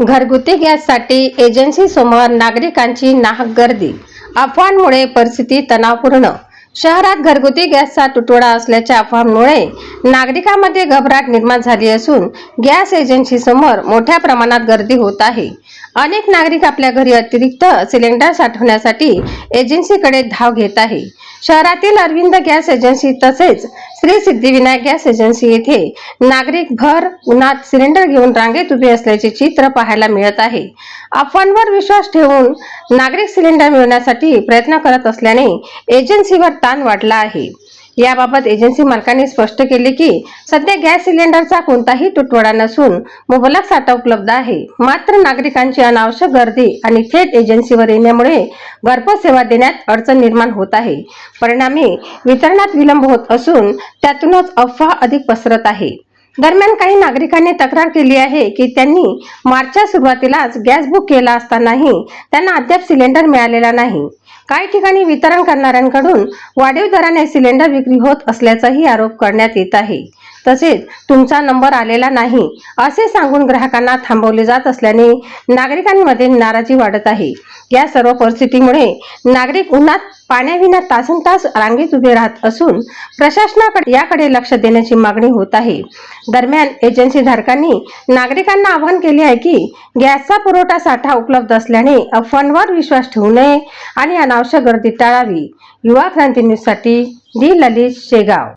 घरगुती गॅससाठी एजन्सी समोर नागरिकांची नाहक गर्दी. अफवांमुळे परिस्थिती तणावपूर्ण. शहरात घरगुती गॅसचा तुटवडा असल्याच्या अफवांमुळे नागरिकांमध्ये घबराट निर्माण झाली असून गॅस एजन्सी समोर मोठ्या प्रमाणात गर्दी होत आहे. अनेक नागरिक आपल्या घरी अतिरिक्त सिलेंडर साठवण्यासाठी एजन्सीकडे धाव घेत आहे. शहरातील अरविंद गॅस एजन्सी तसेच श्री सिद्धिविनायक गॅस एजन्सी येथे नागरिक भर उन्हात सिलेंडर घेऊन रांगेत उभे असल्याचे चित्र पाहायला मिळत आहे. अफवांवर विश्वास ठेवून नागरिक सिलेंडर मिळवण्यासाठी प्रयत्न करत असल्याने एजन्सीवर ताण वाढला आहे. याबाबत एजन्सी मालकांनी स्पष्ट केले की सध्या गॅस सिलेंडरचा कोणताही तुटवडा नसून मुबलक साठा उपलब्ध आहे. मात्र नागरिकांची अनावश्यक गर्दी आणि थेट एजन्सीवर येण्यामुळे घरपोच सेवा देण्यात अडचण निर्माण होत आहे. परिणामी वितरणात विलंब होत असून त्यातूनच अफवा अधिक पसरत आहे. दरम्यान काही नागरिकांनी तक्रार केली आहे की त्यांनी मार्चच्या सुरुवातीलाच गॅस बुक केला असतानाही त्यांना अद्याप सिलेंडर मिळालेला नाही. काही ठिकाणी वितरण करणाऱ्यांकडून वाढीव दराने सिलेंडर विक्री होत असल्याचाही आरोप करण्यात येत आहे. तसेच तुमचा नंबर आलेला नाही असे सांगून ग्राहकांना थांबवले जात असल्याने नागरिकांमध्ये नाराजी वाढत आहे. या सर्व परिस्थितीमुळे नागरिक उन्हात पाण्याविना तासनतास रांगेत उभे राहत असून प्रशासनाकडे याकडे लक्ष देण्याची मागणी होत आहे. दरम्यान एजन्सी धारकांनी नागरिकांना आवाहन केले आहे की गॅसचा पुरवठा साठा उपलब्ध असल्याने अफवांवर विश्वास ठेवू नये आणि अनावश्यक गर्दी टाळावी. युवा क्रांती न्यूजसाठी डी ललित, शेगाव.